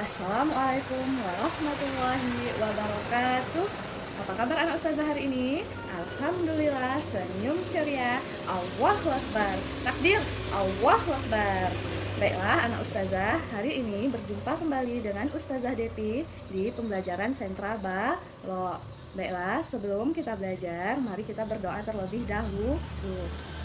Assalamualaikum warahmatullahi wabarakatuh. Apa kabar anak ustazah hari ini? Alhamdulillah, senyum ceria. Allahu Akbar. Takbir. Allahu Akbar. Baiklah anak ustazah, hari ini berjumpa kembali dengan Ustazah Depi di pembelajaran Sentra Balo. Baiklah, sebelum kita belajar, mari kita berdoa terlebih dahulu.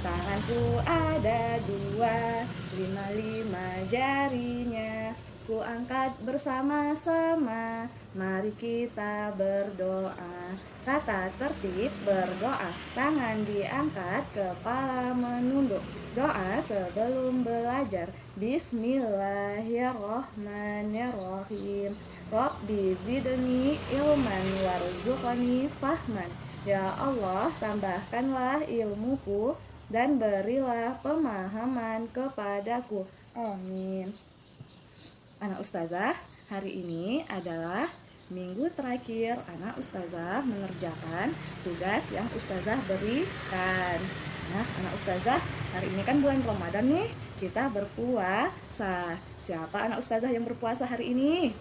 Tanganku ada dua, lima jarinya. Ku angkat bersama-sama, mari kita berdoa. Kata tertib berdoa, tangan diangkat, kepala menunduk. Doa sebelum belajar, Bismillahirrohmanirrohim. Rabbi zidni ilman warzuqni fahman. Ya Allah, tambahkanlah ilmuku dan berilah pemahaman kepadaku. Amin. Anak ustazah, hari ini adalah minggu terakhir anak ustazah mengerjakan tugas yang ustazah berikan. Nah, anak ustazah, hari ini kan bulan Ramadan nih, kita berpuasa. Siapa anak ustazah yang berpuasa hari ini?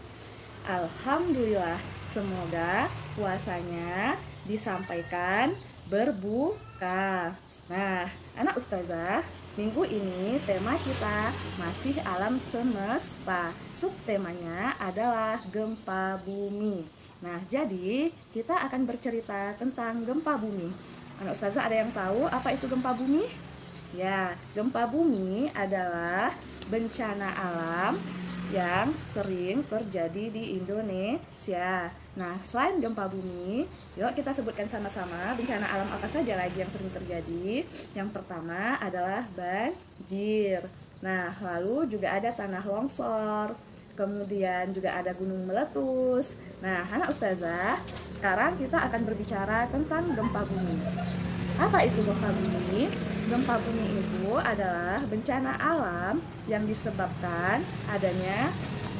Alhamdulillah, semoga puasanya disampaikan berbuka. Nah, anak ustazah, minggu ini tema kita masih alam semesta. Subtemanya adalah gempa bumi. Nah, jadi kita akan bercerita tentang gempa bumi. Anak ustazah ada yang tahu apa itu gempa bumi? Ya, gempa bumi adalah bencana alam yang sering terjadi di Indonesia. Nah, selain gempa bumi, yuk kita sebutkan sama-sama bencana alam apa saja lagi yang sering terjadi. Yang pertama adalah banjir. Nah, lalu juga ada tanah longsor. Kemudian juga ada gunung meletus. Nah, anak ustazah, sekarang kita akan berbicara tentang gempa bumi. Apa itu gempa bumi? Gempa bumi itu adalah bencana alam yang disebabkan adanya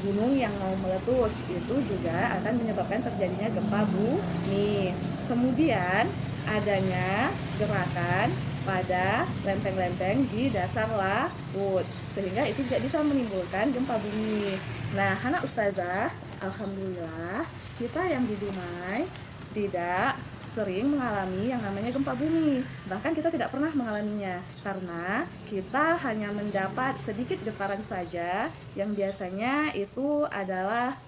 gunung yang mau meletus. Itu juga akan menyebabkan terjadinya gempa bumi. Kemudian adanya gerakan pada lempeng-lempeng di dasar laut, sehingga itu juga bisa menimbulkan gempa bumi. Nah, anak ustazah, alhamdulillah kita yang di Dumai tidak sering mengalami yang namanya gempa bumi. Bahkan kita tidak pernah mengalaminya karena kita hanya mendapat sedikit getaran saja, yang biasanya itu adalah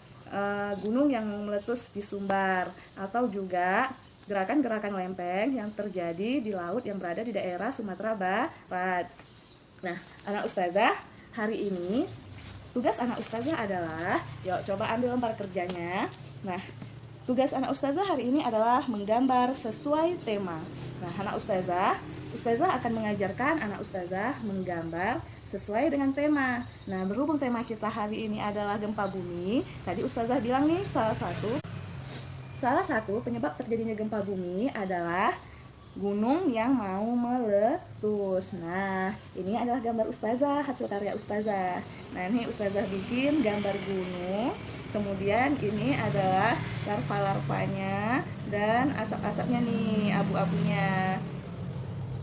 gunung yang meletus di Sumbar, atau juga gerakan-gerakan lempeng yang terjadi di laut yang berada di daerah Sumatera Barat. Nah, anak ustazah, hari ini tugas anak ustazah adalah, yuk coba ambil lembar kerjanya. Nah, tugas anak ustazah hari ini adalah menggambar sesuai tema. Nah, anak ustazah akan mengajarkan anak ustazah menggambar sesuai dengan tema. Nah, berhubung tema kita hari ini adalah gempa bumi, tadi ustazah bilang nih salah satu penyebab terjadinya gempa bumi adalah gunung yang mau meletus. Nah, ini adalah gambar ustazah, hasil karya ustazah. Nah, ini ustazah bikin gambar gunung. Kemudian ini adalah larva-larvanya dan asap-asapnya nih, abu-abunya.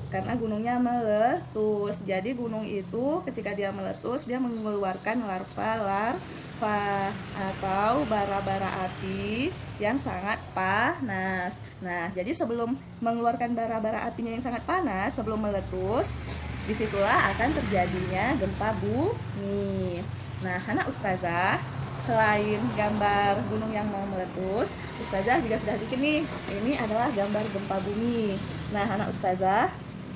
Karena gunungnya meletus. Jadi gunung itu ketika dia meletus, dia mengeluarkan larva-larva atau bara-bara api yang sangat panas. Nah, jadi sebelum mengeluarkan bara-bara apinya yang sangat panas, sebelum meletus, disitulah akan terjadinya gempa bumi. Nah, anak ustazah, selain gambar gunung yang mau meletus, ustazah juga sudah bikin nih. Ini adalah gambar gempa bumi. Nah, anak ustazah,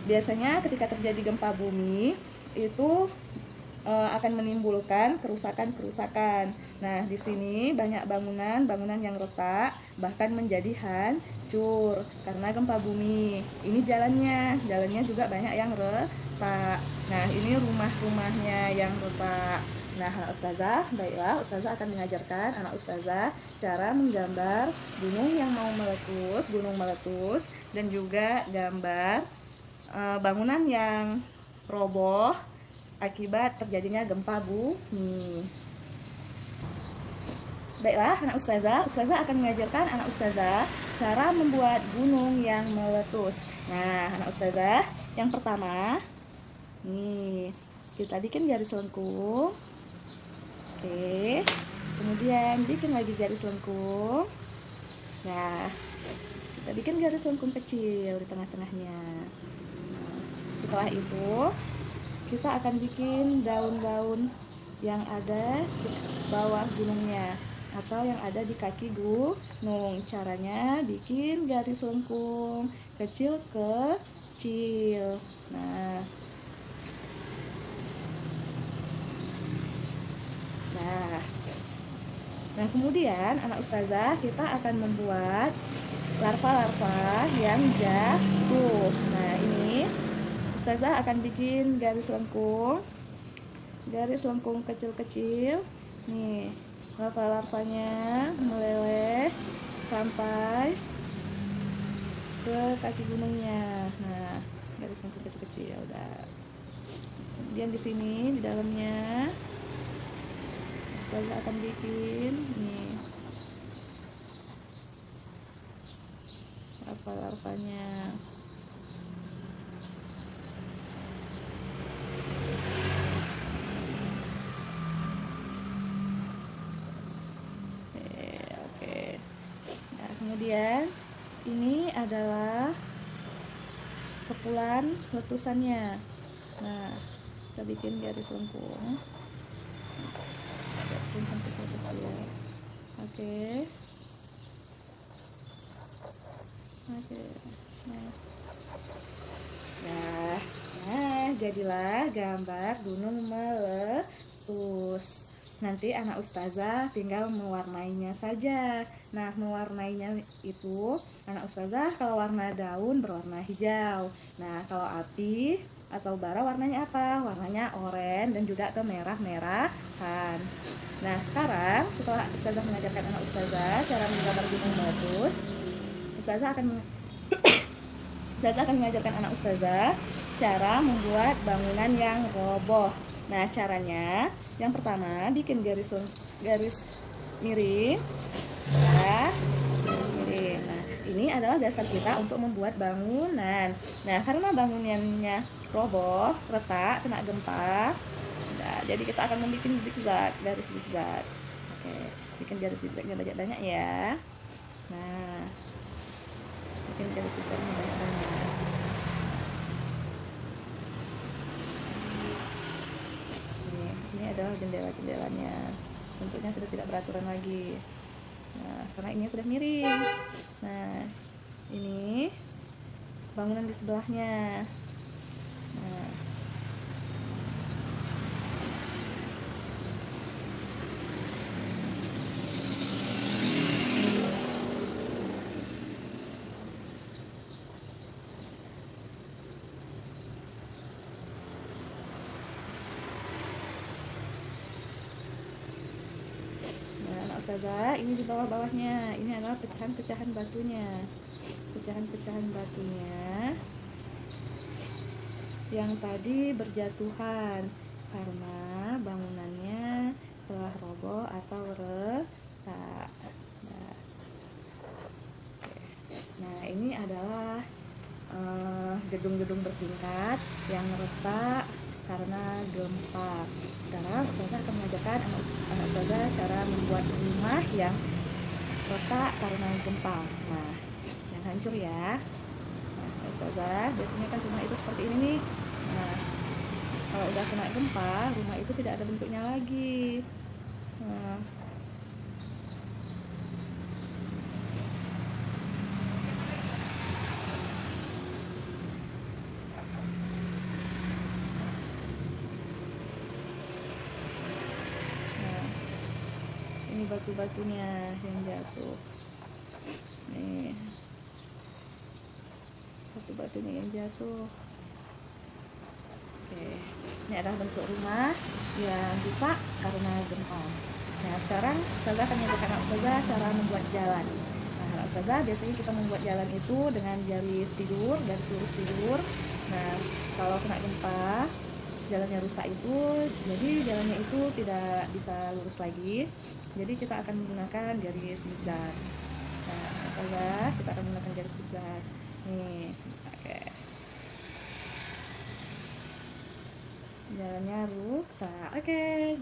biasanya ketika terjadi gempa bumi itu akan menimbulkan kerusakan-kerusakan. Nah, di sini banyak bangunan yang retak, bahkan menjadi hancur karena gempa bumi. Ini jalannya juga banyak yang retak. Nah, ini rumah-rumahnya yang retak. Nah, anak ustazah, baiklah, ustazah akan mengajarkan anak ustazah cara menggambar gunung yang mau meletus, gunung meletus, dan juga gambar bangunan yang roboh akibat terjadinya gempa bumi. Baiklah, anak ustazah akan mengajarkan anak ustazah cara membuat gunung yang meletus. Nah, anak ustazah, yang pertama, nih, kita bikin garis lengkung. Oke. Kemudian bikin lagi garis lengkung. Nah, kita bikin garis lengkung kecil di tengah-tengahnya. Nah, setelah itu kita akan bikin daun-daun yang ada di bawah gunungnya atau yang ada di kaki gunung. Caranya bikin garis lengkung kecil-kecil. Nah, Nah, kemudian anak ustazah kita akan membuat larva-larva yang jatuh. Nah, ini ustazah akan bikin garis lengkung kecil-kecil. Nih, larva-larvanya meleleh sampai ke kaki gunungnya. Nah, garis lengkung kecil-kecil udah. Kemudian di sini di dalamnya ustazah akan bikin nih larva-larvanya. Oke. Nah, kemudian ini adalah kepulan letusannya. Nah, kita bikin garis lengkung. Oke. Nah, jadilah gambar gunung meletus. Nanti anak ustazah tinggal mewarnainya saja. Nah, mewarnainya itu anak ustazah kalau warna daun berwarna hijau. Nah, kalau api atau bara warnanya apa? Warnanya oranye dan juga kemerah-merahan. Nah, sekarang setelah ustazah mengajarkan anak ustazah cara menggambar gunung meletus, ustazah akan mengajarkan anak ustazah cara membuat bangunan yang roboh. Nah, caranya yang pertama bikin garis miring. Nah, garis miring. Nah, ini adalah dasar kita untuk membuat bangunan. Nah, karena bangunannya roboh, retak, kena gempa, nah, jadi kita akan membuat zigzag, garis zigzag. Oke, bikin garis zigzagnya banyak-banyak ya. Nah, bikin garis zigzagnya banyak-banyak. Ini adalah jendela-jendelanya. Bentuknya sudah tidak beraturan lagi. Nah, karena ini sudah miring. Nah, ini bangunan di sebelahnya. Nah, ustazah, ini di bawah-bawahnya. Ini adalah pecahan-pecahan batunya. Pecahan-pecahan batunya yang tadi berjatuhan karena bangunannya telah roboh atau retak. Nah, ini adalah gedung-gedung bertingkat yang retak karena gempa. Sekarang ustazah akan mengajarkan anak ustazah cara membuat rumah yang retak karena gempa. Nah, yang hancur ya. Nah, ustazah biasanya kan rumah itu seperti ini nih. Nah, kalau udah kena gempa, rumah itu tidak ada bentuknya lagi. Nah, ini batu-batunya yang jatuh. Nih, batu-batunya yang jatuh. Oke, ini adalah bentuk rumah yang rusak karena gempa. Nah, sekarang ustazah akan mengajarkan anak ustazah cara membuat jalan. Nah, anak ustazah biasanya kita membuat jalan itu dengan garis lurus tidur. Nah, kalau kena gempa jalannya rusak itu, jadi jalannya itu tidak bisa lurus lagi. Jadi kita akan menggunakan garis zigzag. Nah, ustazah kita akan menggunakan garis zigzag. Nih, oke. jalannya rusak. Oke,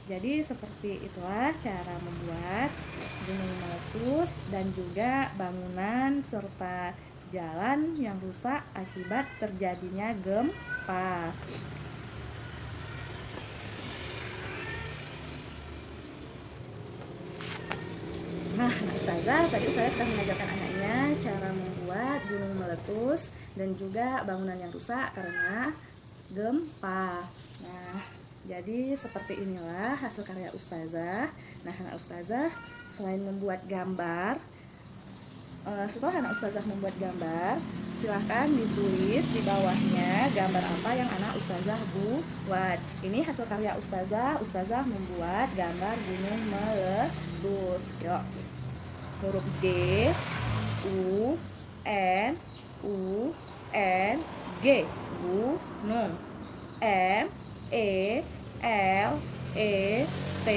jadi seperti itulah cara membuat gunung meletus dan juga bangunan serta jalan yang rusak akibat terjadinya gempa. Nah, Ustazah, tadi saya sudah mengajarkan anaknya cara membuat gunung meletus dan juga bangunan yang rusak karena gempa. Nah, jadi seperti inilah hasil karya Ustazah. Nah, anak Ustazah selain membuat gambar, setelah anak Ustazah membuat gambar, silahkan ditulis di bawahnya gambar apa yang anak Ustazah buat. Ini hasil karya Ustazah. Ustazah membuat gambar gunung meletus. Yuk, huruf G, U, N, G, gunung. M, E, L, E, T,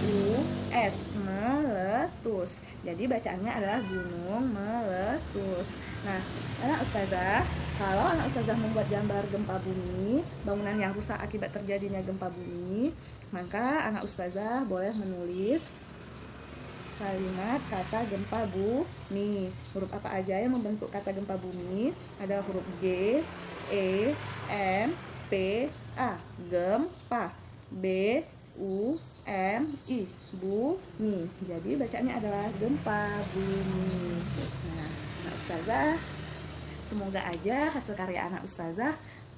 U, S, meletus. Jadi bacaannya adalah gunung meletus. Nah, anak Ustazah, kalau anak Ustazah membuat gambar gempa bumi, bangunan yang rusak akibat terjadinya gempa bumi, maka anak Ustazah boleh menulis kalimat kata gempa bumi. Huruf apa aja yang membentuk kata gempa bumi? Ada huruf G, E, M, P, A, gempa. B, U, M, I, bumi. Jadi bacaannya adalah gempa bumi. Nah, anak Ustazah, semoga aja hasil karya anak Ustazah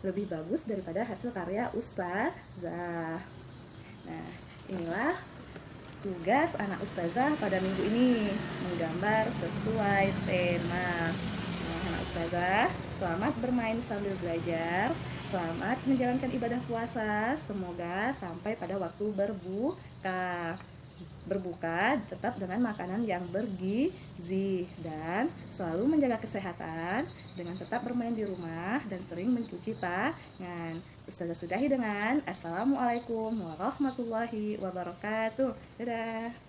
lebih bagus daripada hasil karya Ustazah. Nah, inilah tugas anak Ustazah pada minggu ini, menggambar sesuai tema. Nah, anak Ustazah, selamat bermain sambil belajar, selamat menjalankan ibadah puasa, semoga sampai pada waktu berbuka tetap dengan makanan yang bergizi dan selalu menjaga kesehatan dengan tetap bermain di rumah dan sering mencuci tangan. Ustazah sudahi dengan Assalamualaikum warahmatullahi wabarakatuh. Dadah.